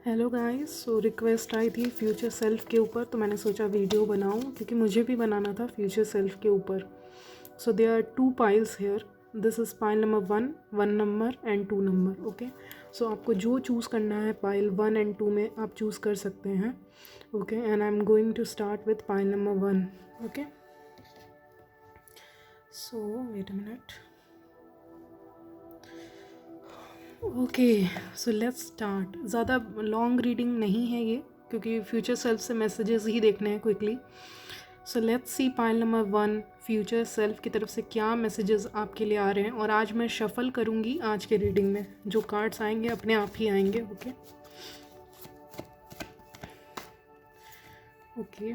Hello guys. So request आई थी future self के ऊपर, तो मैंने सोचा वीडियो बनाऊं क्योंकि मुझे भी बनाना था फ्यूचर सेल्फ के ऊपर। So there are 2 piles here. This is pile number 1 number and 2 number. Okay, so आपको जो चूज़ करना है पाइल 1 एंड 2 में आप चूज़ कर सकते हैं। Okay, and I am going to start with pile number 1। Okay, so wait a minute. Okay, so let's start. ज़्यादा लॉन्ग रीडिंग नहीं है ये, क्योंकि फ्यूचर सेल्फ से मैसेजेस ही देखने हैं quickly. So let's see pile number 1 future self की तरफ से क्या मैसेजेस आपके लिए आ रहे हैं। और आज मैं शफल करूँगी आज के रीडिंग में, जो कार्ड्स आएंगे अपने आप ही आएंगे। ओके ओके,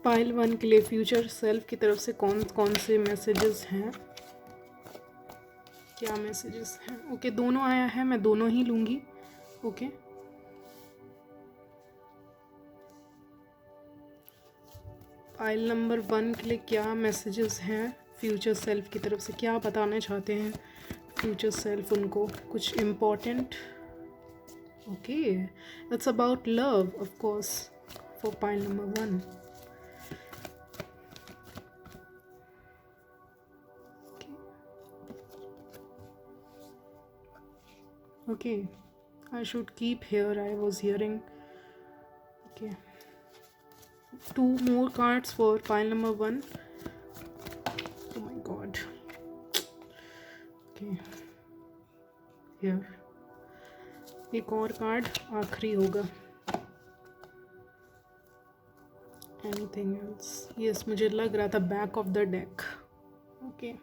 पाइल 1 के लिए फ्यूचर सेल्फ की तरफ से कौन कौन से मैसेजेस हैं, क्या मैसेजेस हैं। ओके, दोनों आया है, मैं दोनों ही लूँगी। ओके, पाइल नंबर 1 के लिए क्या मैसेजेस हैं फ्यूचर सेल्फ की तरफ से, क्या बताना चाहते हैं फ्यूचर सेल्फ उनको, कुछ important. Okay, it's about love of course for pile number 1। Okay, I should keep here. I was hearing. Okay, 2 more cards for pile number 1. Oh my god. Okay, here. एक और card आखिरी होगा। Anything else? Yes, मुझे लग रहा था back of the deck. Okay,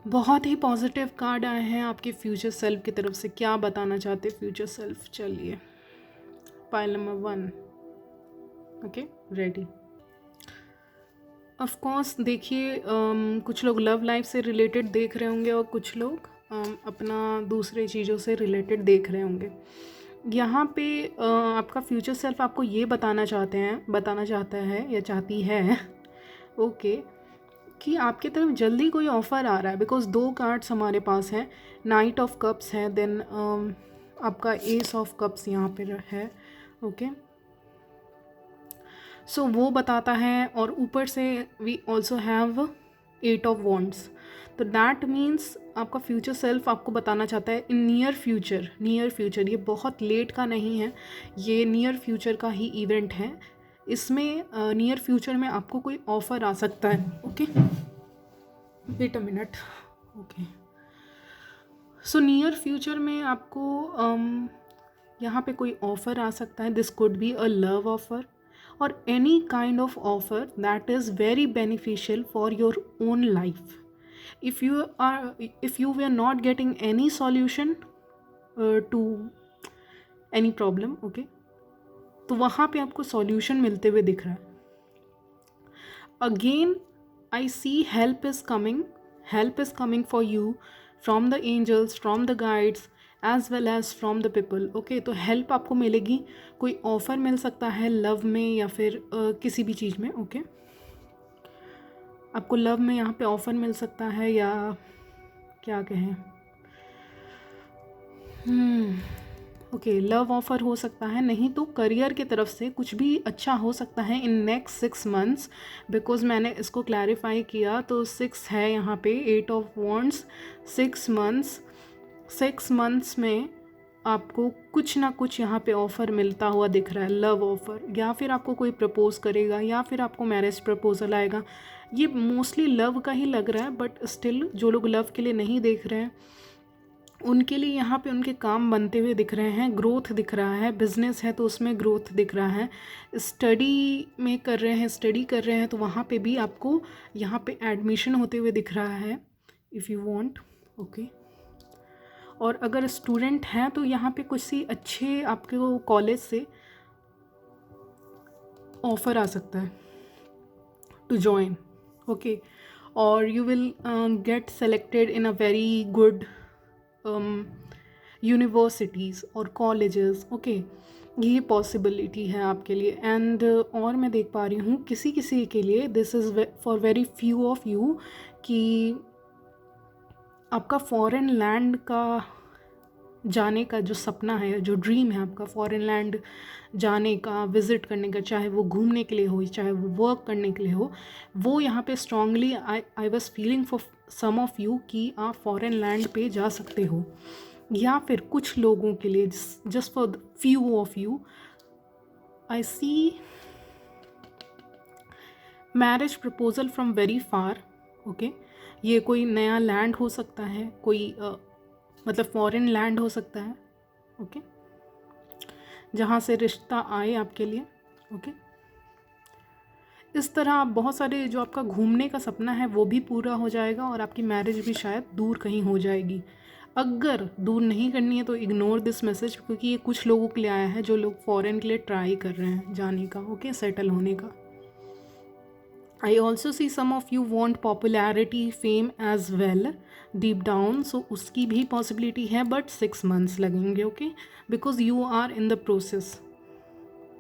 बहुत ही positive card आए हैं आपके फ्यूचर सेल्फ की तरफ से। क्या बताना चाहते फ्यूचर सेल्फ? चलिए, pile number 1। Okay, ready. Of course देखिए, कुछ लोग लव लाइफ से रिलेटेड देख रहे होंगे और कुछ लोग अपना दूसरे चीज़ों से रिलेटेड देख रहे होंगे। यहाँ पे आपका फ्यूचर सेल्फ आपको ये बताना चाहता है या चाहती है ओके, कि आपकी तरफ जल्दी कोई ऑफ़र आ रहा है। बिकॉज 2 कार्ड्स हमारे पास हैं, नाइट ऑफ कप्स है, देन आपका एस ऑफ कप्स यहाँ पे है। ओके, सो वो बताता है, और ऊपर से we also have 8 of wands. तो दैट मीन्स आपका फ्यूचर सेल्फ आपको बताना चाहता है इन नियर फ्यूचर, ये बहुत लेट का नहीं है, ये नियर फ्यूचर का ही इवेंट है। इसमें नियर फ्यूचर में आपको कोई ऑफ़र आ सकता है। Okay, wait a minute. Okay, so near future में आपको यहाँ पे कोई ऑफ़र आ सकता है। This could be a love offer or any kind of offer that is very beneficial for your own life. If you were not getting any solution to any problem, okay, तो वहाँ पे आपको solution मिलते हुए दिख रहा है। Again I see help is coming for you from the angels, from the guides, as well as from the people. Okay, तो हेल्प आपको मिलेगी, कोई ऑफ़र मिल सकता है लव में या फिर किसी भी चीज़ में। ओके, आपको लव में यहाँ पे ऑफ़र मिल सकता है, या क्या कहें, ओके, लव ऑफ़र हो सकता है, नहीं तो करियर की तरफ से कुछ भी अच्छा हो सकता है इन नेक्स्ट 6 मंथ्स। बिकॉज मैंने इसको क्लैरिफाई किया तो 6 है यहाँ पे, 8 ऑफ वॉन्ड्स, 6 मंथ्स में आपको कुछ ना कुछ यहाँ पे ऑफ़र मिलता हुआ दिख रहा है, लव ऑफ़र, या फिर आपको कोई प्रपोज़ करेगा या फिर आपको मैरिज प्रपोज़ल आएगा। ये मोस्टली लव का ही लग रहा है, बट स्टिल जो लोग लव के लिए नहीं देख रहे हैं उनके लिए यहाँ पे उनके काम बनते हुए दिख रहे हैं, ग्रोथ दिख रहा है। बिजनेस है तो उसमें ग्रोथ दिख रहा है, स्टडी कर रहे हैं तो वहाँ पे भी आपको यहाँ पे एडमिशन होते हुए दिख रहा है, इफ़ यू वांट। ओके, और अगर स्टूडेंट हैं तो यहाँ पे कुछ सी अच्छे आपके कॉलेज से ऑफ़र आ सकता है टू जॉइन। ओके, और you will get selected in a very good universities और कॉलेजेस। ओके, ये पॉसिबिलिटी है आपके लिए। एंड और मैं देख पा रही हूँ किसी के लिए, this is for very few of you, कि आपका फॉरेन लैंड का जाने का जो सपना है, जो ड्रीम है आपका फॉरेन लैंड जाने का, विज़िट करने का, चाहे वो घूमने के लिए हो चाहे वो वर्क करने के लिए हो, वो यहाँ पे strongly I was feeling for some of you कि आप फॉरेन लैंड पे जा सकते हो। या फिर कुछ लोगों के लिए, just for few of you, I see marriage proposal from very far. Okay, ये कोई नया लैंड हो सकता है, कोई मतलब फॉरेन लैंड हो सकता है, ओके, जहाँ से रिश्ता आए आपके लिए। ओके, इस तरह आप बहुत सारे जो आपका घूमने का सपना है वो भी पूरा हो जाएगा और आपकी मैरिज भी शायद दूर कहीं हो जाएगी। अगर दूर नहीं करनी है तो इग्नोर दिस मैसेज, क्योंकि ये कुछ लोगों के लिए आया है जो लोग फॉरेन के लिए ट्राई कर रहे हैं जाने का, ओके, सेटल होने का। I also see some of you want popularity, fame as well, deep down, so उसकी भी possibility है, but 6 months लगेंगे, okay, because you are in the process।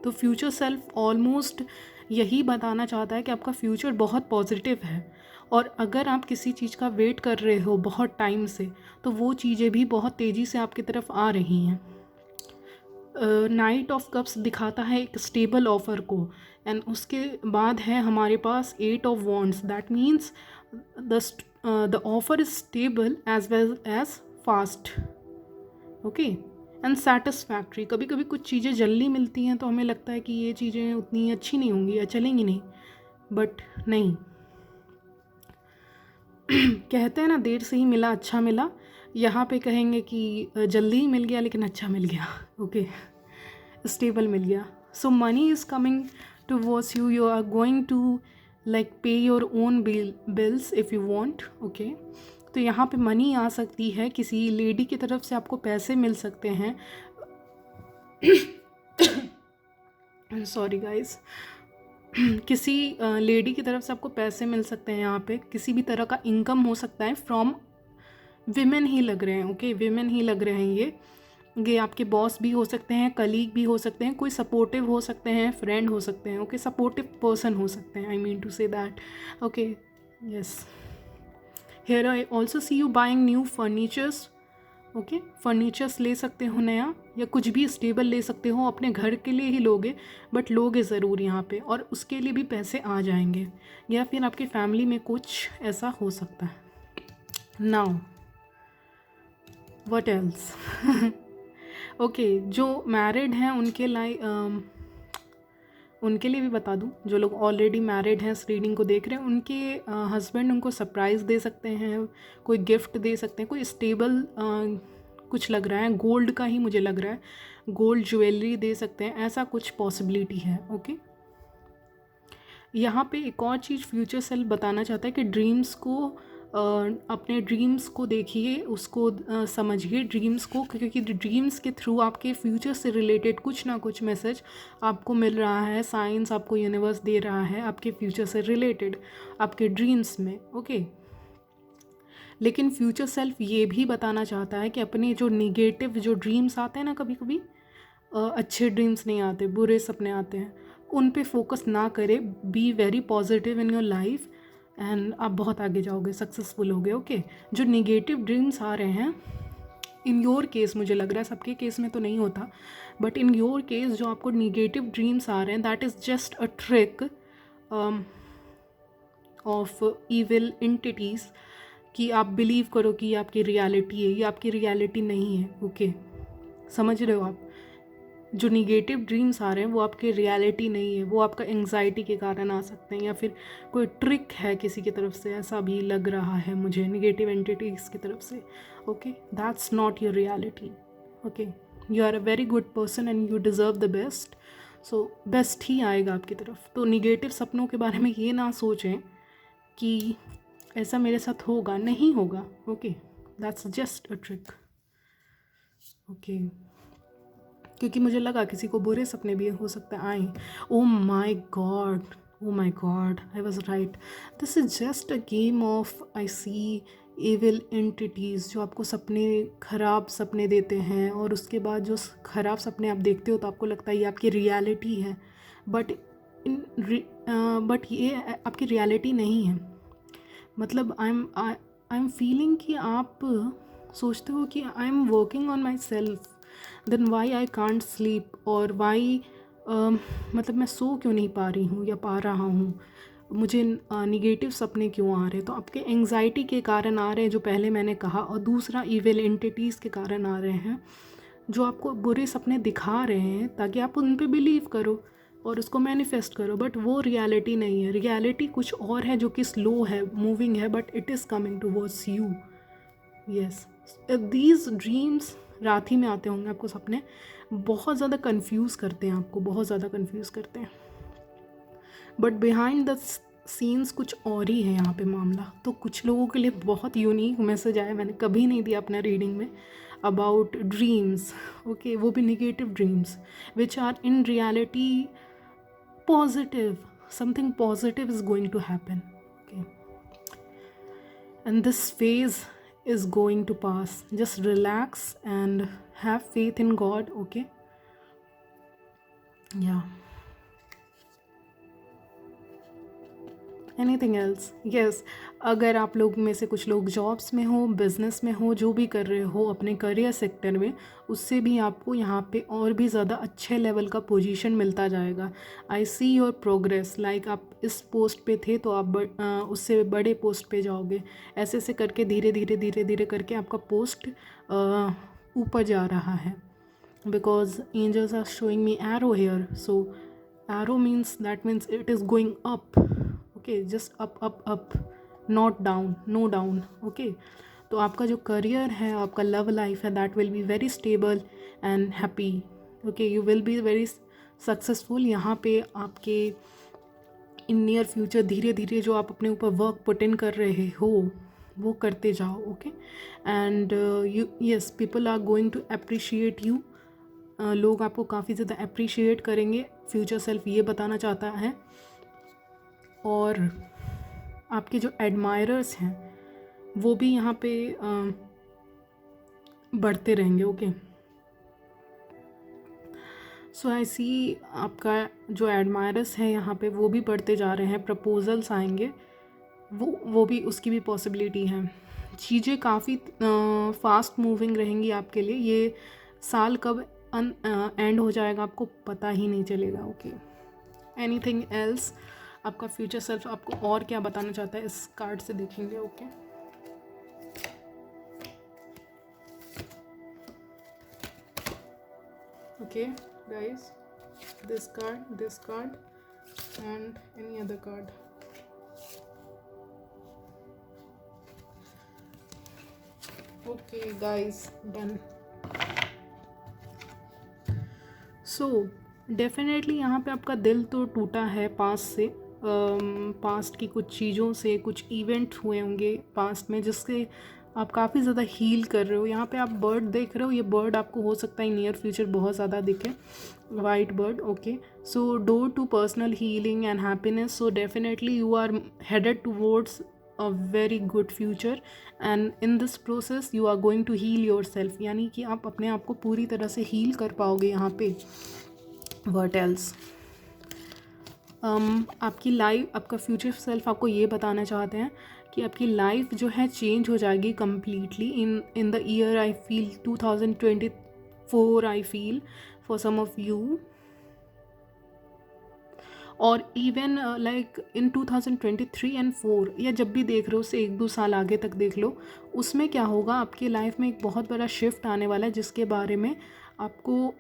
तो फ्यूचर सेल्फ ऑलमोस्ट यही बताना चाहता है कि आपका फ्यूचर बहुत पॉजिटिव है, और अगर आप किसी चीज़ का वेट कर रहे हो बहुत टाइम से तो वो चीज़ें भी बहुत तेज़ी से आपकी तरफ आ रही हैं। नाइट ऑफ कप्स दिखाता है एक स्टेबल ऑफ़र को, एंड उसके बाद है हमारे पास 8 of wands. That means the offer is stable as well as fast, okay, and satisfactory. कभी कभी कुछ चीज़ें जल्दी मिलती हैं तो हमें लगता है कि ये चीज़ें उतनी अच्छी नहीं होंगी या चलेंगी नहीं, बट नहीं। कहते हैं ना, देर से ही मिला अच्छा मिला, यहाँ पे कहेंगे कि जल्दी ही मिल गया लेकिन अच्छा मिल गया, ओके, स्टेबल मिल गया। So money is coming towards you, you are going to like pay your own bills if you want, okay. तो यहाँ पे मनी आ सकती है, किसी लेडी की तरफ से आपको पैसे मिल सकते हैं। सॉरी गाइस, किसी लेडी की तरफ से आपको पैसे मिल सकते हैं। यहाँ पे किसी भी तरह का इनकम हो सकता है फ्रॉम विमेन ही लग रहे हैं, ओके, विमेन ही लग रहे हैं। ये आपके बॉस भी हो सकते हैं, कलीग भी हो सकते हैं, कोई सपोर्टिव हो सकते हैं, फ्रेंड हो सकते हैं, ओके, सपोर्टिव पर्सन हो सकते हैं, I mean to say that, okay, yes. Here I also see you buying new furnitures, okay, furnitures ले सकते हो नया, या कुछ भी स्टेबल ले सकते हो, अपने घर के लिए ही लोगे, बट लोगे ज़रूर यहाँ पे, और उसके लिए भी पैसे आ जाएंगे, या फिर आपकी फैमिली में कुछ ऐसा हो सकता है। नाउ व्हाट एल्स, ओके, जो मैरिड हैं उनके लिए भी बता दूं, जो लोग ऑलरेडी मैरिड हैं इस रीडिंग को देख रहे हैं, उनके हस्बैंड उनको सरप्राइज़ दे सकते हैं, कोई गिफ्ट दे सकते हैं, कोई स्टेबल कुछ लग रहा है, गोल्ड का ही मुझे लग रहा है, गोल्ड ज्वेलरी दे सकते हैं, ऐसा कुछ पॉसिबिलिटी है, ओके। यहाँ पे एक और चीज़ फ्यूचर सेल्फ बताना चाहता है कि ड्रीम्स को अपने ड्रीम्स को देखिए, उसको समझिए ड्रीम्स को, क्योंकि ड्रीम्स के थ्रू आपके फ्यूचर से रिलेटेड कुछ ना कुछ मैसेज आपको मिल रहा है, साइंस आपको यूनिवर्स दे रहा है आपके फ्यूचर से रिलेटेड आपके ड्रीम्स में, ओके। लेकिन फ्यूचर सेल्फ ये भी बताना चाहता है कि अपने जो निगेटिव जो ड्रीम्स आते हैं ना, कभी कभी अच्छे ड्रीम्स नहीं आते, बुरे सपने आते हैं, उन पे फोकस ना करें, be very positive in your life and आप बहुत आगे जाओगे, सक्सेसफुल होगे, ओके। जो निगेटिव ड्रीम्स आ रहे हैं, इन योर केस मुझे लग रहा है, सबके केस में तो नहीं होता, बट इन योर केस जो आपको निगेटिव ड्रीम्स आ रहे हैं, that is just a trick of evil entities, कि आप बिलीव करो कि ये आपकी रियलिटी है, ये आपकी रियलिटी नहीं है, ओके, समझ रहे हो आप। जो निगेटिव ड्रीम्स आ रहे हैं वो आपकी रियलिटी नहीं है, वो आपका एंग्जाइटी के कारण आ सकते हैं, या फिर कोई ट्रिक है किसी की तरफ से, ऐसा भी लग रहा है मुझे निगेटिव एंटिटीज़ की तरफ से, okay. That's not your reality, okay. You are a very good person and you deserve the best, so best ही आएगा आपकी तरफ। तो निगेटिव सपनों के बारे में ये ना सोचें कि ऐसा मेरे साथ होगा, नहीं होगा, okay, that's just a trick, okay. क्योंकि मुझे लगा किसी को बुरे सपने भी हो सकते हैं आए। Oh my god, I was right, this is just a game of, I see evil entities जो आपको खराब सपने देते हैं, और उसके बाद जो खराब सपने आप देखते हो तो आपको लगता है ये आपकी रियलिटी है, बट ये आपकी रियलिटी नहीं है। मतलब आई एम फीलिंग कि आप सोचते हो कि I am working on my self, then why I can't sleep, और वाई मतलब मैं सो क्यों नहीं पा रही हूँ या पा रहा हूँ, मुझे निगेटिव सपने क्यों आ रहे हैं। तो आपके एंग्जाइटी के कारण आ रहे हैं जो पहले मैंने कहा, और दूसरा इविल एंटिटीज़ के कारण आ रहे हैं जो आपको बुरे सपने दिखा रहे हैं ताकि आप उन पे बिलीव करो और उसको मैनिफेस्ट करो, बट वो रियलिटी नहीं है। रियलिटी कुछ और है जो कि स्लो है, मूविंग है, but it is coming towards you. Yes, these dreams रात ही में आते होंगे आपको सपने, बहुत ज़्यादा कंफ्यूज करते हैं आपको, बहुत ज़्यादा कंफ्यूज करते हैं, बट बिहाइंड द सीन्स कुछ और ही है यहाँ पे मामला। तो कुछ लोगों के लिए बहुत यूनिक मैसेज आया, मैंने कभी नहीं दिया अपना रीडिंग में, अबाउट ड्रीम्स। ओके, वो भी negative dreams which are in reality positive, something positive is going to happen. Okay, and this phase is going to pass. Just relax and have faith in God. Okay, yeah. Anything else? Yes, अगर आप लोग में से कुछ लोग jobs में हो, business में हो, जो भी कर रहे हो अपने करियर सेक्टर में, उससे भी आपको यहाँ पे और भी ज़्यादा अच्छे लेवल का पोजीशन मिलता जाएगा। आई सी योर प्रोग्रेस, लाइक आप इस पोस्ट पे थे तो आप उससे बड़े पोस्ट पे जाओगे। ऐसे ऐसे करके धीरे धीरे धीरे धीरे करके आपका पोस्ट ऊपर जा रहा है, because angels are showing me arrow here. So arrow means, that means it is going up. Okay, just up up up, not down, no down. Okay, तो आपका जो करियर है, आपका लव लाइफ है, that will be very stable and happy. Okay, you will be very successful. यहाँ पे आपके in near future धीरे धीरे जो आप अपने ऊपर वर्क पुट इन कर रहे हो वो करते जाओ। Okay, and you, yes, people are going to appreciate you. लोग आपको काफ़ी ज़्यादा अप्रिशिएट करेंगे, फ्यूचर सेल्फ ये बताना चाहता है। और आपके जो एडमायरर्स हैं वो भी यहाँ पे बढ़ते रहेंगे। ओके, सो आई सी आपका जो एडमायरर्स है यहाँ पे वो भी बढ़ते जा रहे हैं, प्रपोजल्स आएंगे, वो भी, उसकी भी पॉसिबिलिटी है। चीज़ें काफ़ी फास्ट मूविंग रहेंगी आपके लिए। ये साल कब एंड हो जाएगा आपको पता ही नहीं चलेगा। Okay, anything else? आपका फ्यूचर सेल्फ आपको और क्या बताना चाहता है इस कार्ड से देखेंगे। Okay, okay guys, this card and any other card. Okay guys, done. So definitely यहाँ पे आपका दिल तो टूटा है पास्ट से, पास्ट की कुछ चीज़ों से, कुछ इवेंट हुए होंगे पास्ट में जिससे आप काफ़ी ज़्यादा हील कर रहे हो। यहाँ पे आप बर्ड देख रहे हो, ये बर्ड आपको हो सकता है नियर फ्यूचर बहुत ज़्यादा दिखे, white bird. Okay, so door to personal healing and happiness. So definitely you are headed towards a very good future and in this process you are going to heal your self, यानी कि आप अपने आप को पूरी तरह से heal कर पाओगे यहाँ पे। What else? आपकी लाइफ, आपका फ्यूचर सेल्फ आपको ये बताना चाहते हैं कि आपकी लाइफ जो है चेंज हो जाएगी completely in the year, I feel 2024, I feel for some of you, और इवन लाइक इन 2023 एंड 4, या जब भी देख रहे हो उससे 1-2 साल आगे तक देख लो, उसमें क्या होगा आपकी लाइफ में एक बहुत बड़ा शिफ्ट आने वाला है जिसके बारे में आपको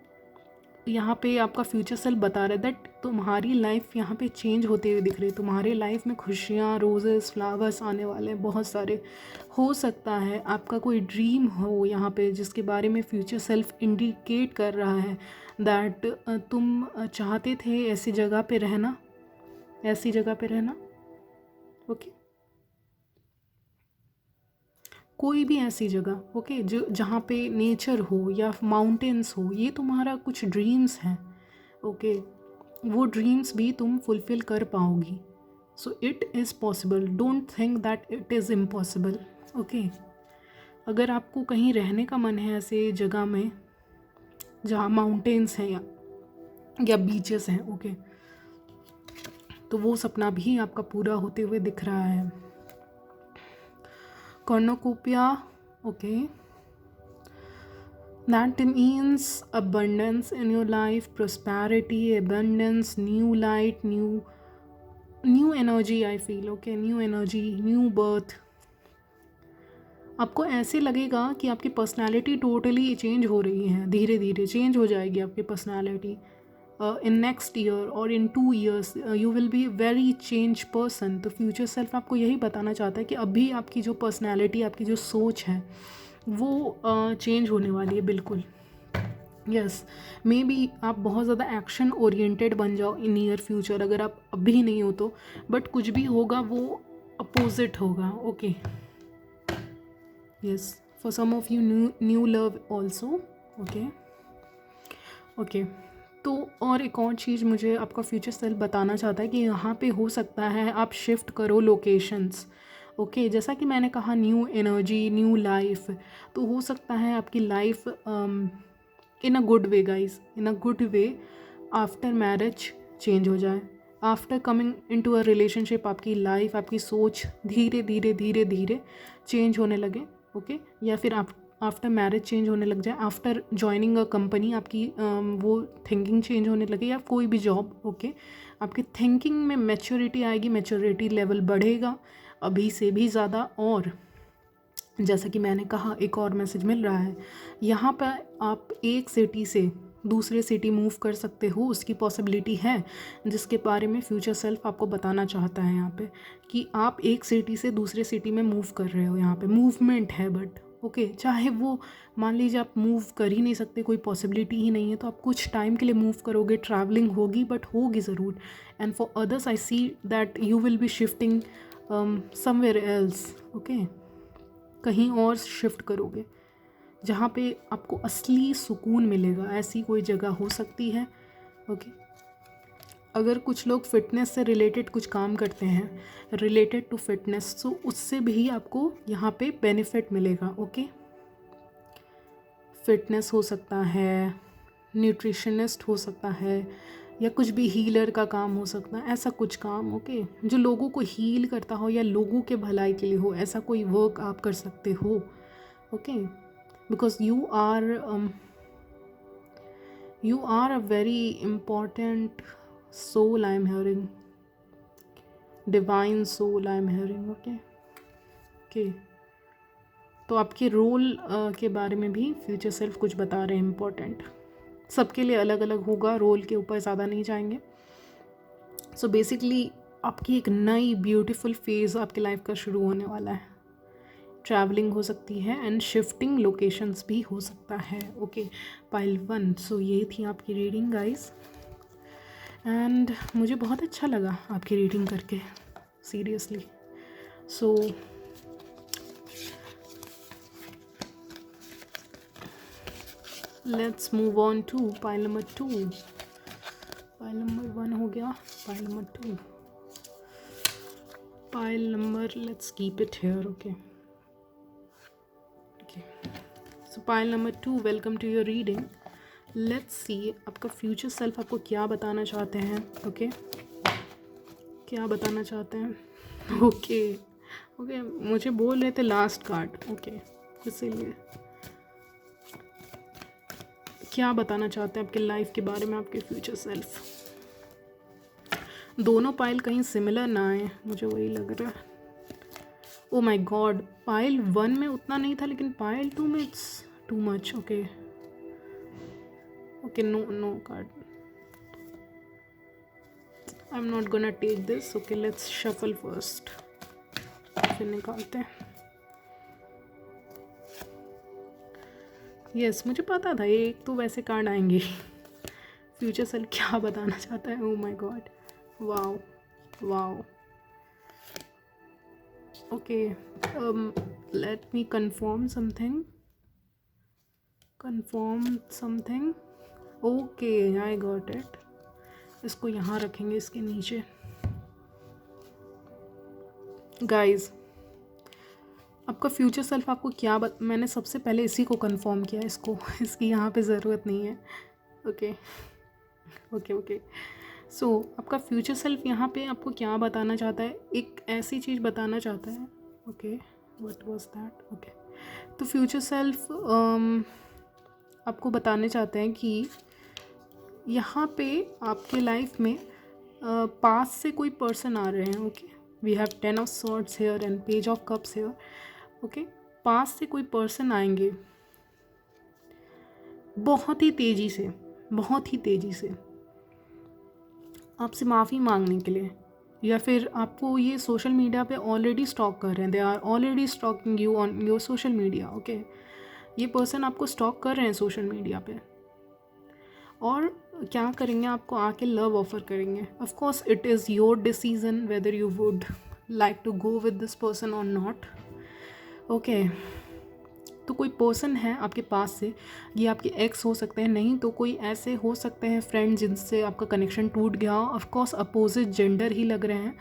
यहाँ पे आपका फ्यूचर सेल्फ बता रहा है दैट तुम्हारी लाइफ यहाँ पे चेंज होते हुए दिख रही है। तुम्हारे लाइफ में खुशियाँ, रोजेस, फ्लावर्स आने वाले हैं बहुत सारे। हो सकता है आपका कोई ड्रीम हो यहाँ पे जिसके बारे में फ्यूचर सेल्फ इंडिकेट कर रहा है दैट तुम चाहते थे ऐसी जगह पे रहना, ऐसी जगह पे रहना। ओके, कोई भी ऐसी जगह, ओके, जो जहाँ पे नेचर हो या माउंटेन्स हो, ये तुम्हारा कुछ ड्रीम्स हैं। ओके, वो ड्रीम्स भी तुम फुलफ़िल कर पाओगी। So it is possible, don't think that it is impossible. Okay, अगर आपको कहीं रहने का मन है ऐसे जगह में जहाँ माउंटेन्स हैं या बीचेस हैं, ओके, तो वो सपना भी आपका पूरा होते हुए दिख रहा है। cornucopia, okay, that means abundance in your life, prosperity, abundance, new light, new energy, I feel, okay, new energy, new birth. आपको ऐसे लगेगा कि आपकी पर्सनालिटी टोटली चेंज हो रही है, धीरे धीरे चेंज हो जाएगी आपकी पर्सनालिटी इन नेक्स्ट ईयर और इन 2 years you will be very change person. तो फ्यूचर सेल्फ आपको यही बताना चाहता है कि अभी आपकी जो पर्सनालिटी, आपकी जो सोच है वो चेंज होने वाली है बिल्कुल. यस, मे बी आप बहुत ज़्यादा एक्शन ओरिएंटेड बन जाओ इन नियर फ्यूचर, अगर आप अभी नहीं हो तो, बट कुछ भी होगा वो अपोजिट होगा. Okay, yes, for some of you new love also. Okay. तो और एक और चीज़ मुझे आपका फ्यूचर सेल्फ बताना चाहता है कि यहाँ पे हो सकता है आप शिफ्ट करो लोकेशंस. ओके, जैसा कि मैंने कहा न्यू एनर्जी, न्यू लाइफ, तो हो सकता है आपकी life in a good way guys, in a good way after marriage change हो जाए. After coming into a relationship आपकी लाइफ, आपकी सोच धीरे धीरे धीरे धीरे चेंज होने लगे. ओके, या फिर आप आफ्टर मैरिज चेंज होने लग जाए. आफ्टर ज्वाइनिंग अ कंपनी आपकी वो थिंकिंग चेंज होने लगे, या कोई भी जॉब. ओके, आपकी थिंकिंग में मैच्योरिटी आएगी, मैच्योरिटी लेवल बढ़ेगा अभी से भी ज़्यादा. और जैसा कि मैंने कहा, एक और मैसेज मिल रहा है यहाँ पर, आप एक सिटी से दूसरे सिटी मूव कर सकते हो, उसकी पॉसिबिलिटी है, जिसके बारे में फ्यूचर सेल्फ आपको बताना चाहता है यहाँ पे, कि आप एक सिटी से दूसरे सिटी में मूव कर रहे हो. यहाँ पे मूवमेंट है, बट ओके, चाहे वो मान लीजिए आप मूव कर ही नहीं सकते, कोई पॉसिबिलिटी ही नहीं है, तो आप कुछ टाइम के लिए मूव करोगे, ट्रैवलिंग होगी, बट होगी ज़रूर. And for others I see that you will B shifting somewhere else. Okay, कहीं और शिफ्ट करोगे जहाँ पे आपको असली सुकून मिलेगा, ऐसी कोई जगह हो सकती है. ओके, अगर कुछ लोग फिटनेस से रिलेटेड कुछ काम करते हैं, रिलेटेड टू फिटनेस, तो उससे भी आपको यहाँ पे बेनिफिट मिलेगा. ओके, फिटनेस हो सकता है, न्यूट्रिशनिस्ट हो सकता है, या कुछ भी हीलर का काम हो सकता है, ऐसा कुछ काम. ओके, जो लोगों को हील करता हो या लोगों के भलाई के लिए हो, ऐसा कोई वर्क आप कर सकते हो. Okay, because you are a very important soul, I am hearing, divine soul I am hearing. okay. तो आपके रोल के बारे में भी फ्यूचर सेल्फ कुछ बता रहे हैं इम्पोर्टेंट. सबके लिए अलग अलग होगा, रोल के ऊपर ज़्यादा नहीं जाएंगे. सो बेसिकली आपकी एक नई ब्यूटीफुल फेज़ आपकी लाइफ का शुरू होने वाला है. ट्रैवलिंग हो सकती है एंड शिफ्टिंग लोकेशंस भी हो सकता है. Okay, pile 1. सो ये थी आपकी रीडिंग गाइस, एंड मुझे बहुत अच्छा लगा आपकी रीडिंग करके, seriously. So let's move on to pile number 2. Pile number 1 हो गया, pile number 2, pile number, let's keep it here. Okay, so pile number 2, welcome to your reading. Let's see आपका future self आपको क्या बताना चाहते हैं. Okay, क्या बताना चाहते हैं. ओके, मुझे बोल रहे थे लास्ट कार्ड. ओके, इसीलिए क्या बताना चाहते हैं आपके लाइफ के बारे में आपके फ्यूचर सेल्फ. दोनों पाइल कहीं सिमिलर ना आए, मुझे वही लग रहा है. ओ माई गॉड, पाइल 1 में उतना नहीं था, लेकिन पाइल 2 में it's too much. Okay, no card, I am not gonna take this. Okay, let's shuffle first, फिर निकालते हैं. यस, मुझे पता था एक तो वैसे कार्ड आएंगे. फ्यूचर सेल्फ क्या बताना चाहता है. Oh my god, wow. Okay, let me confirm something. Okay, I got it. इसको यहाँ रखेंगे, इसके नीचे. Guys, आपका फ्यूचर सेल्फ आपको क्या मैंने सबसे पहले इसी को कंफर्म किया, इसकी यहाँ पे ज़रूरत नहीं है. ओके. सो आपका फ्यूचर सेल्फ यहाँ पे आपको क्या बताना चाहता है, एक ऐसी चीज़ बताना चाहता है. Okay, what was that, okay. तो फ्यूचर सेल्फ आपको बताने चाहते हैं कि यहाँ पे आपके लाइफ में पास से कोई पर्सन आ रहे हैं, okay. We have 10 of swords here and page of cups here, okay. पास से कोई पर्सन आएंगे बहुत ही तेज़ी से, बहुत ही तेज़ी से आपसे माफ़ी मांगने के लिए, या फिर आपको ये सोशल मीडिया पे ऑलरेडी स्टॉक कर रहे हैं, they are already stalking you on your social media, okay. ये पर्सन आपको स्टॉक कर रहे हैं सोशल मीडिया पे, और क्या करेंगे, आपको आके लव ऑफर करेंगे। Of course it is your decision whether you would like to go with this person और नॉट, ओके। तो कोई पर्सन है आपके पास से, ये आपके एक्स हो सकते हैं, नहीं तो कोई ऐसे हो सकते हैं फ्रेंड जिनसे आपका कनेक्शन टूट गया हो, ऑफकोर्स अपोजिट जेंडर ही लग रहे हैं,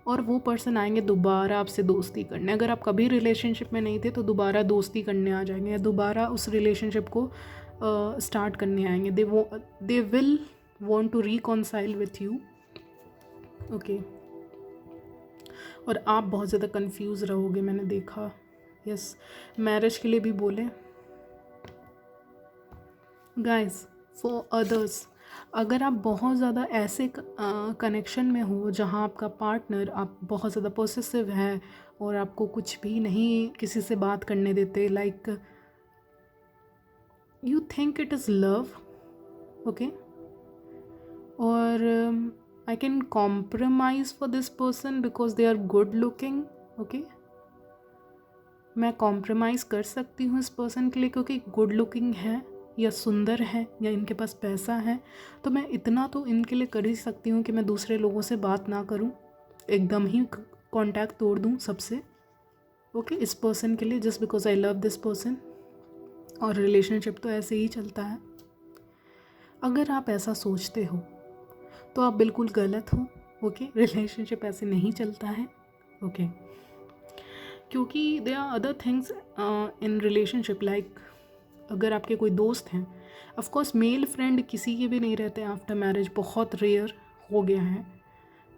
और वो पर्सन आएंगे दोबारा आपसे दोस्ती करने। अगर आप कभी रिलेशनशिप में नहीं थे तो दोबारा दोस्ती करने आ जाएंगे, या दोबारा उस रिलेशनशिप को स्टार्ट करने आएंगे। They will want to reconcile with you, okay. और आप बहुत ज़्यादा कंफ्यूज रहोगे, मैंने देखा। यस, मैरिज के लिए भी बोले। गाइस, फॉर अदर्स, अगर आप बहुत ज़्यादा ऐसे कनेक्शन में हो जहाँ आपका पार्टनर आप बहुत ज़्यादा पोसेसिव है और आपको कुछ भी नहीं किसी से बात करने देते, like you think it is love, okay, और I can compromise for this person because they are good looking, okay. मैं कॉम्प्रोमाइज़ कर सकती हूँ इस पर्सन के लिए क्योंकि गुड लुकिंग है या सुंदर है या इनके पास पैसा है, तो मैं इतना तो इनके लिए कर ही सकती हूँ कि मैं दूसरे लोगों से बात ना करूँ, एकदम ही कांटेक्ट तोड़ दूँ सबसे, ओके, इस पर्सन के लिए, just because I love this person. और रिलेशनशिप तो ऐसे ही चलता है। अगर आप ऐसा सोचते हो तो आप बिल्कुल गलत हो, ओके। रिलेशनशिप ऐसे नहीं चलता है, ओके। क्योंकि they are other things in relationship, like अगर आपके कोई दोस्त हैं, ऑफकोर्स मेल फ्रेंड किसी के भी नहीं रहते आफ्टर मैरिज, बहुत रेयर हो गया है,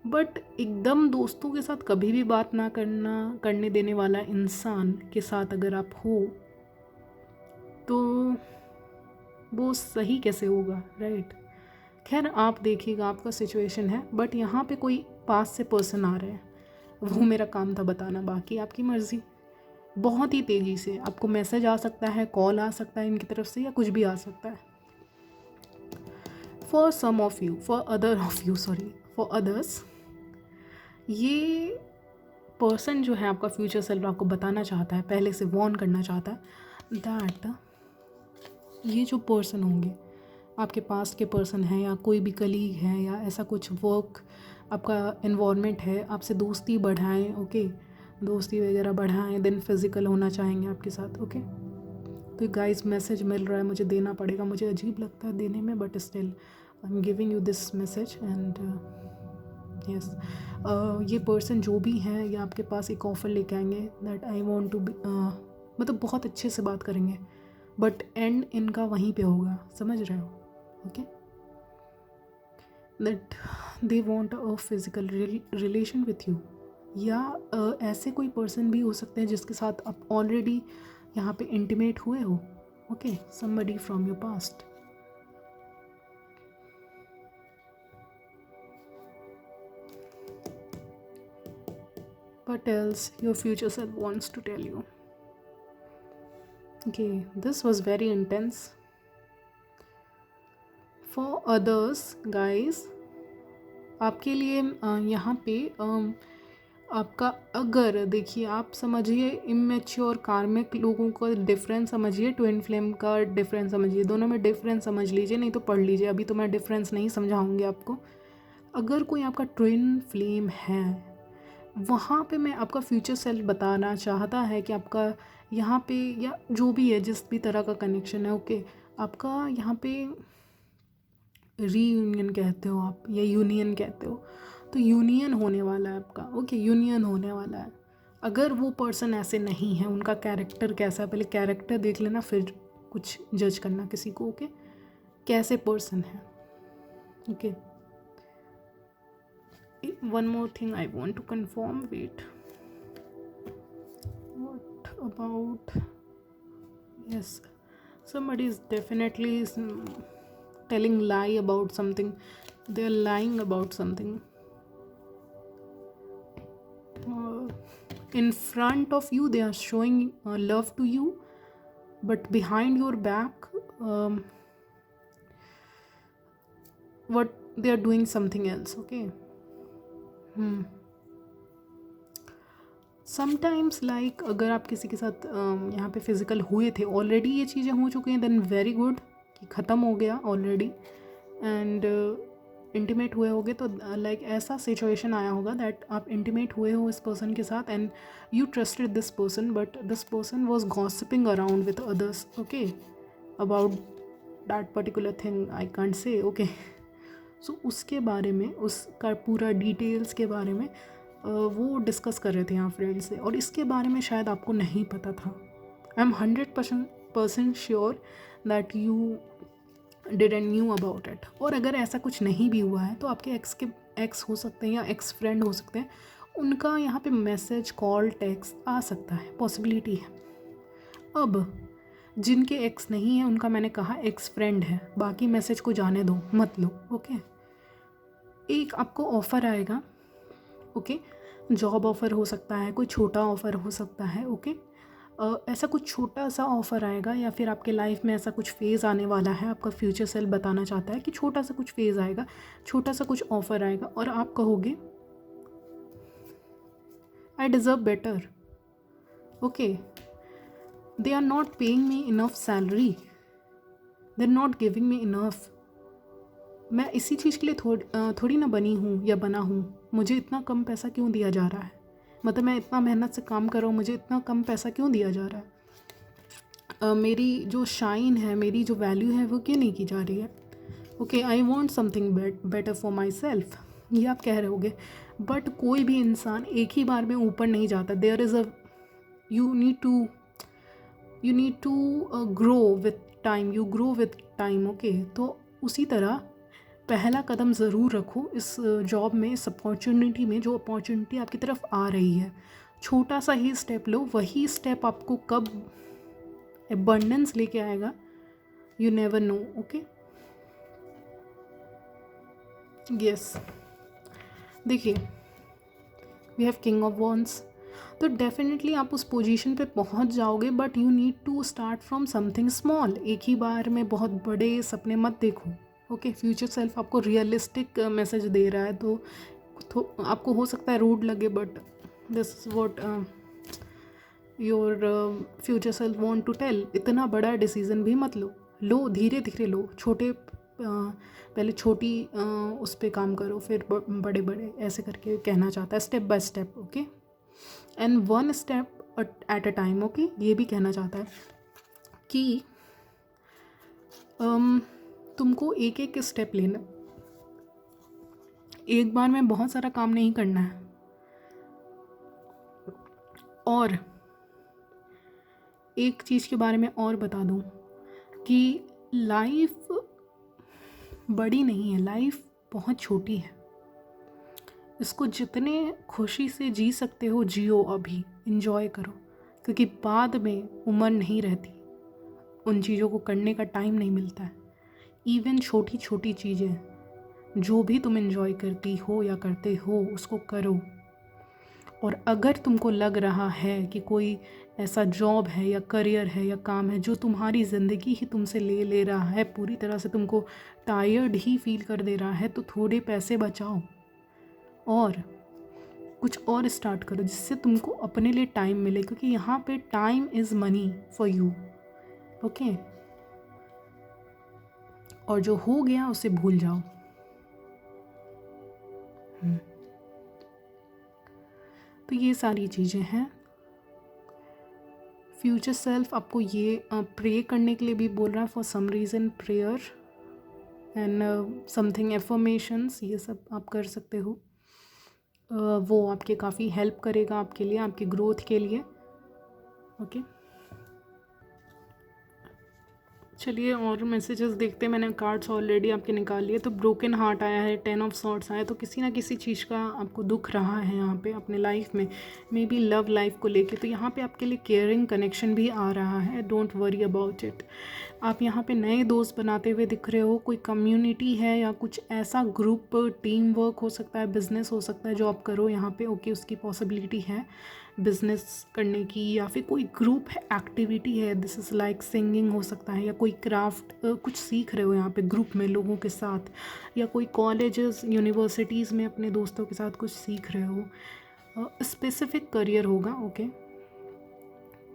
बट एकदम दोस्तों के साथ कभी भी बात ना करने देने वाला इंसान के साथ अगर आप हो तो वो सही कैसे होगा, राइट। खैर आप देखिएगा, आपका सिचुएशन है, बट यहाँ पे कोई पास से पर्सन आ रहे हैं, वो मेरा काम था बताना, बाकी आपकी मर्ज़ी। बहुत ही तेज़ी से आपको मैसेज आ सकता है, कॉल आ सकता है इनकी तरफ से, या कुछ भी आ सकता है। For some of you, for others, ये पर्सन जो है आपका फ्यूचर सेल्फ आपको बताना चाहता है, पहले से वॉर्न करना चाहता है दैट ये जो पर्सन होंगे आपके पास के पर्सन हैं, या कोई भी कलीग है, या ऐसा कुछ वर्क आपका इन्वायरमेंट है, आपसे दोस्ती बढ़ाएं, ओके, दोस्ती वगैरह बढ़ाएं, देन फिज़िकल होना चाहेंगे आपके साथ, ओके। तो गाइस मैसेज मिल रहा है, मुझे देना पड़ेगा, मुझे अजीब लगता है देने में, but still I am giving you this message and yes. ये पर्सन जो भी हैं ये आपके पास एक ऑफ़र लेके आएंगे that I want to be, मतलब बहुत अच्छे से बात करेंगे, बट एंड इनका वहीं पे होगा, समझ रहे हो, okay. That they want a physical relation with you, या ऐसे कोई पर्सन भी हो सकते हैं जिसके साथ आप ऑलरेडी यहाँ पे इंटीमेट हुए हो, okay, somebody from your past. What else your future self wants to tell you? Okay, this was very intense. For others, guys, आपके लिए यहाँ पे आपका, अगर देखिए आप समझिए इमेच्योर कार्मिक लोगों का डिफरेंस समझिए, ट्विन फ्लेम का डिफरेंस समझिए, दोनों में डिफरेंस समझ लीजिए, नहीं तो पढ़ लीजिए, अभी तो मैं डिफरेंस नहीं समझाऊंगी आपको। अगर कोई आपका ट्विन फ्लेम है, वहाँ पे मैं आपका फ्यूचर सेल्फ बताना चाहता है कि आपका यहाँ पे, या जो भी है जिस भी तरह का कनेक्शन है, ओके, आपका यहाँ पे रीयूनियन कहते हो आप या यूनियन कहते हो, तो यूनियन होने वाला है आपका, ओके, यूनियन होने वाला है। अगर वो पर्सन ऐसे नहीं है, उनका कैरेक्टर कैसा है, पहले कैरेक्टर देख लेना फिर कुछ जज करना किसी को, ओके, कैसे पर्सन है, okay. One more thing I want to confirm, wait, what about, yes, somebody is definitely telling lie about something. They are lying about something. In front of you they are showing love to you, but behind your back, what they are doing something else. Okay. Sometimes like अगर आप किसी के साथ यहाँ पे physical हुए थे, already ये चीज़ें हो चुकी हैं, देन वेरी गुड कि ख़त्म हो गया ऑलरेडी, एंड इंटीमेट हुए होगे तो लाइक ऐसा सिचुएशन आया होगा दैट आप इंटीमेट हुए हो इस पर्सन के साथ and you trusted this person, but this person was gossiping around with others, okay, about that particular thing, I can't say, okay. So उसके बारे में, उसका पूरा डिटेल्स के बारे में वो डिस्कस कर रहे थे यहाँ फ्रेंड्स से, और इसके बारे में शायद आपको नहीं पता था. I am 100% sure that you didn't knew about it. और अगर ऐसा कुछ नहीं भी हुआ है तो आपके एक्स हो सकते हैं या एक्स फ्रेंड हो सकते हैं, उनका यहाँ पे मैसेज, कॉल, टेक्स्ट आ सकता है, पॉसिबिलिटी है. अब जिनके एक्स नहीं है उनका मैंने कहा एक्स फ्रेंड है, बाकी मैसेज को जाने दो, मत लो, ओके. एक आपको ऑफ़र आएगा, ओके, जॉब ऑफ़र हो सकता है, कोई छोटा ऑफ़र हो सकता है, ओके. ऐसा कुछ छोटा सा ऑफ़र आएगा, या फिर आपके लाइफ में ऐसा कुछ फेज़ आने वाला है, आपका फ्यूचर सेल्फ बताना चाहता है कि छोटा सा कुछ फेज़ आएगा, छोटा सा कुछ ऑफ़र आएगा, और आप कहोगे I deserve better, okay. They are not paying me enough salary, they are not giving me enough. मैं इसी चीज़ के लिए थोड़ी ना बनी हूँ या बना हूँ, मुझे इतना कम पैसा क्यों दिया जा रहा है, मतलब मैं इतना मेहनत से काम कर रहा हूँ, मुझे इतना कम पैसा क्यों दिया जा रहा है, मेरी जो शाइन है, मेरी जो वैल्यू है वो क्यों नहीं की जा रही है, okay. I want something better for my self, ये आप कह रहे होगे. बट कोई भी इंसान एक ही बार में ऊपर नहीं जाता. There is a, you need to grow with time, you grow with time, okay. तो उसी तरह पहला कदम ज़रूर रखो इस जॉब में, इस अपॉर्चुनिटी में, जो अपॉर्चुनिटी आपकी तरफ आ रही है. छोटा सा ही स्टेप लो, वही स्टेप आपको कब एबंडेंस लेके आएगा, you never know, okay. Yes, देखिए, we have king of wands, तो डेफिनेटली आप उस पोजीशन पे पहुंच जाओगे, but you need to start from something small. एक ही बार में बहुत बड़े सपने मत देखो, ओके. फ्यूचर सेल्फ आपको रियलिस्टिक मैसेज दे रहा है, तो आपको हो सकता है रूड लगे, but this is what your future self want to tell. इतना बड़ा डिसीजन भी मत लो, धीरे धीरे लो, छोटे पहले छोटी उस पर काम करो, फिर बड़े बड़े, ऐसे करके कहना चाहता है, step by step, okay, and one step at a time, okay. ये भी कहना चाहता है कि तुमको एक एक स्टेप लेना, एक बार में बहुत सारा काम नहीं करना है. और एक चीज़ के बारे में और बता दूं कि लाइफ बड़ी नहीं है, लाइफ बहुत छोटी है. इसको जितने खुशी से जी सकते हो जियो, अभी इंजॉय करो, क्योंकि बाद में उम्र नहीं रहती, उन चीज़ों को करने का टाइम नहीं मिलता है. इवन छोटी छोटी चीज़ें जो भी तुम एंजॉय करती हो या करते हो, उसको करो. और अगर तुमको लग रहा है कि कोई ऐसा जॉब है या करियर है या काम है जो तुम्हारी ज़िंदगी ही तुमसे ले रहा है, पूरी तरह से तुमको टायर्ड ही फील कर दे रहा है, तो थोड़े पैसे बचाओ और कुछ और स्टार्ट करो जिससे तुमको अपने लिए टाइम मिले, क्योंकि यहाँ पे time is money for you, okay. और जो हो गया उसे भूल जाओ. तो ये सारी चीज़ें हैं. फ्यूचर सेल्फ आपको ये प्रे करने के लिए भी बोल रहा है, for some reason prayer and something affirmations, ये सब आप कर सकते हो. वो आपके काफ़ी हेल्प करेगा, आपके लिए, आपकी ग्रोथ के लिए, ओके. चलिए और मैसेजेस देखते हैं। मैंने कार्ड्स ऑलरेडी आपके निकाल लिए। तो ब्रोकन हार्ट आया है, 10 ऑफ सॉर्ड्स आया, तो किसी ना किसी चीज़ का आपको दुख रहा है यहाँ पे अपने लाइफ में, मे बी लव लाइफ को लेके। तो यहाँ पे आपके लिए केयरिंग कनेक्शन भी आ रहा है, डोंट वरी अबाउट इट। आप यहाँ पे नए दोस्त बनाते हुए दिख रहे हो, कोई कम्युनिटी है या कुछ ऐसा ग्रुप, टीम वर्क हो सकता है, बिजनेस हो सकता है जो आप करो यहाँ पे, ओके उसकी पॉसिबिलिटी है बिजनेस करने की, या फिर कोई ग्रुप एक्टिविटी है, दिस इज़ लाइक सिंगिंग हो सकता है, या कोई क्राफ्ट कुछ सीख रहे हो यहाँ पे ग्रुप में लोगों के साथ, या कोई कॉलेजेस यूनिवर्सिटीज़ में अपने दोस्तों के साथ कुछ सीख रहे हो। स्पेसिफिक करियर होगा, ओके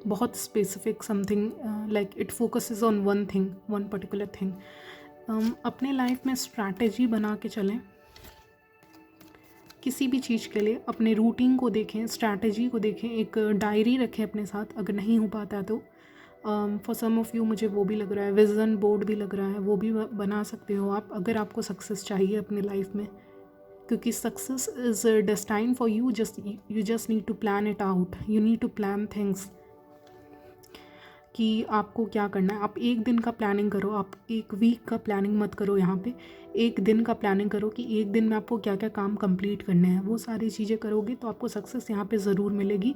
बहुत specific something, like it focuses on one thing, one particular thing. अपने लाइफ में स्ट्रैटेजी बना के चलें किसी भी चीज़ के लिए, अपने रूटीन को देखें, स्ट्रैटेजी को देखें, एक डायरी रखें अपने साथ अगर नहीं हो पाता तो। फॉर सम ऑफ़ यू मुझे वो भी लग रहा है, विज़न बोर्ड भी लग रहा है, वो भी बना सकते हो आप अगर आपको सक्सेस चाहिए अपनी लाइफ में, क्योंकि success is destined for you, you just need to plan it out, you need to plan things कि आपको क्या करना है। आप एक दिन का प्लानिंग करो, आप एक वीक का प्लानिंग मत करो यहाँ पे, एक दिन का प्लानिंग करो कि एक दिन में आपको क्या क्या काम कंप्लीट करने हैं। वो सारी चीज़ें करोगे तो आपको सक्सेस यहाँ पे ज़रूर मिलेगी,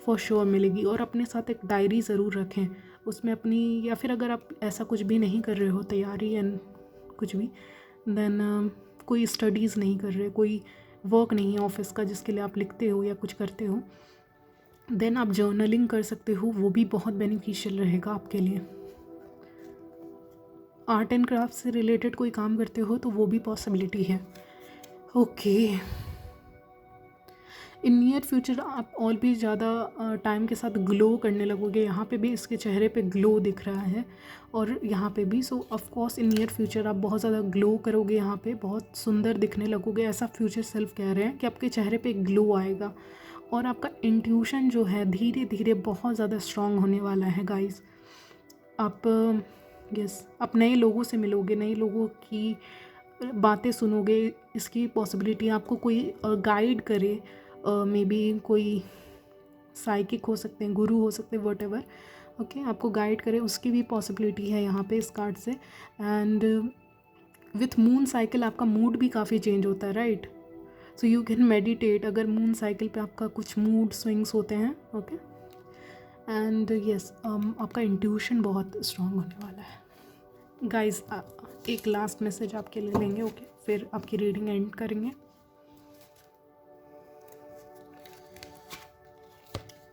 फॉर श्योर मिलेगी। और अपने साथ एक डायरी ज़रूर रखें, उसमें अपनी, या फिर अगर आप ऐसा कुछ भी नहीं कर रहे हो, तैयारी एंड कुछ भी, देन कोई स्टडीज़ नहीं कर रहे, कोई वर्क नहीं है ऑफिस का जिसके लिए आप लिखते हो या कुछ करते हो, देन आप जर्नलिंग कर सकते हो, वो भी बहुत बेनिफिशियल रहेगा आपके लिए। आर्ट एंड क्राफ्ट से रिलेटेड कोई काम करते हो तो वो भी पॉसिबिलिटी है, ओके। इन नियर फ्यूचर आप और भी ज़्यादा टाइम के साथ ग्लो करने लगोगे। यहाँ पे भी इसके चेहरे पे ग्लो दिख रहा है और यहाँ पे भी। सो of course in near future आप बहुत ज़्यादा ग्लो करोगे, यहाँ पे बहुत सुंदर दिखने लगोगे, ऐसा फ्यूचर सेल्फ कह रहे हैं कि आपके चेहरे पे ग्लो आएगा। और आपका इंट्यूशन जो है धीरे धीरे बहुत ज़्यादा स्ट्रॉन्ग होने वाला है गाइस। आप आप नए लोगों से मिलोगे, नए लोगों की बातें सुनोगे, इसकी पॉसिबिलिटी आपको कोई गाइड करे, मे बी कोई साइकिक हो सकते हैं, गुरु हो सकते हैं, व्हाटएवर, ओके आपको गाइड करे, उसकी भी पॉसिबिलिटी है यहाँ पे इस कार्ड से। एंड विथ मून साइकिल आपका मूड भी काफ़ी चेंज होता है, right. So you can meditate अगर मून साइकिल पे आपका कुछ मूड स्विंग्स होते हैं, ओके। एंड यस आपका इंट्यूशन बहुत स्ट्रॉन्ग होने वाला है गाइस। एक लास्ट मैसेज आपके लिए लेंगे, ओके फिर आपकी रीडिंग एंड करेंगे।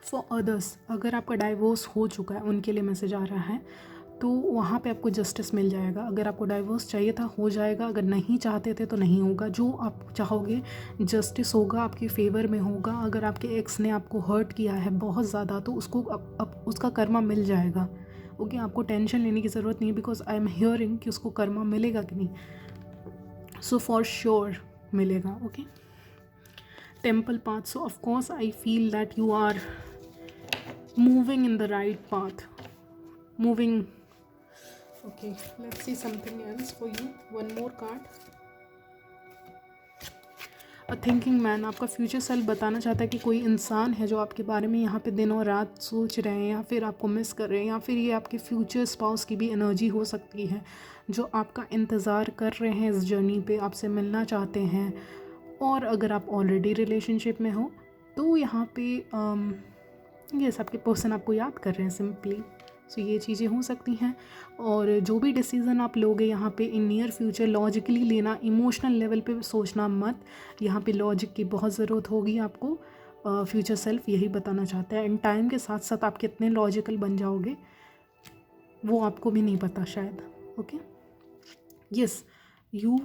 फॉर अदर्स, अगर आपका डाइवोर्स हो चुका है उनके लिए मैसेज आ रहा है, तो वहाँ पे आपको जस्टिस मिल जाएगा। अगर आपको डाइवोर्स चाहिए था हो जाएगा, अगर नहीं चाहते थे तो नहीं होगा। जो आप चाहोगे जस्टिस होगा, आपके फेवर में होगा। अगर आपके एक्स ने आपको हर्ट किया है बहुत ज़्यादा तो उसको अब उसका कर्मा मिल जाएगा, ओके आपको टेंशन लेने की ज़रूरत नहीं, बिकॉज आई एम हियरिंग कि उसको कर्मा मिलेगा कि नहीं। सो फॉर श्योर मिलेगा, okay. Temple path, so of course I feel that you are moving in the right path, moving, okay let's see something else for you, one more card, a thinking man. आपका future self बताना चाहता है कि कोई इंसान है जो आपके बारे में यहाँ पे दिन और रात सोच रहे हैं, या फिर आपको मिस कर रहे हैं, या फिर ये आपके फ्यूचर स्पाउस की भी एनर्जी हो सकती है जो आपका इंतज़ार कर रहे हैं इस जर्नी पे, आपसे मिलना चाहते हैं। और अगर आप ऑलरेडी रिलेशनशिप में हो तो यहाँ पे यस आपके पर्सन आपको याद कर रहे हैं सिंपली। सो ये चीज़ें हो सकती हैं। और जो भी डिसीज़न आप लोगे यहाँ पे इन नियर फ्यूचर, लॉजिकली लेना, इमोशनल लेवल पे सोचना मत। यहाँ पे लॉजिक की बहुत ज़रूरत होगी आपको। फ्यूचर सेल्फ यही बताना चाहता है। एंड टाइम के साथ साथ आप कितने लॉजिकल बन जाओगे वो आपको भी नहीं पता शायद, okay. Yes you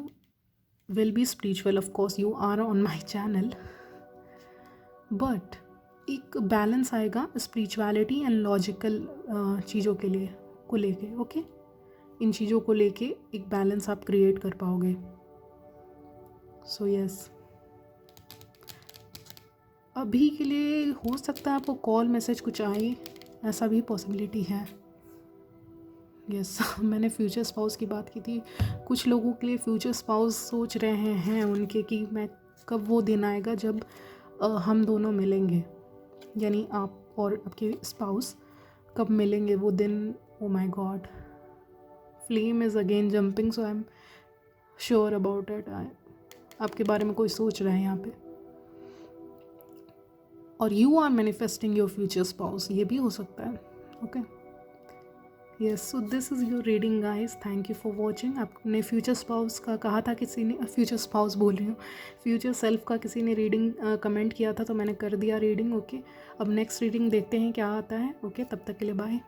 will be spiritual, of course you are on my channel, but एक बैलेंस आएगा स्पिरिचुअलिटी एंड लॉजिकल चीज़ों के लिए को लेके, ओके। इन चीज़ों को लेके एक बैलेंस आप क्रिएट कर पाओगे। सो यस अभी के लिए हो सकता है आपको कॉल मैसेज कुछ आए, ऐसा भी पॉसिबिलिटी है। यस मैंने फ्यूचर स्पाउस की बात की थी। कुछ लोगों के लिए फ्यूचर स्पाउस सोच रहे हैं उनके कि मैं कब वो दिन आएगा जब हम दोनों मिलेंगे, यानी आप और आपके स्पाउस कब मिलेंगे वो दिन। Oh my God, flame is again jumping, so I am sure about it. आपके बारे में कोई सोच रहा है यहाँ पे, और you are manifesting your future spouse, ये भी हो सकता है। Okay, yes, so this is your reading guys, thank you for watching. आपने फ्यूचर स्पाउस का कहा था किसी ने, फ्यूचर स्पाउस बोल रही हूँ, फ्यूचर सेल्फ का किसी ने रीडिंग कमेंट किया था, तो मैंने कर दिया रीडिंग। ओके, अब नेक्स्ट रीडिंग देखते हैं क्या आता है। ओके, तब तक के लिए बाय।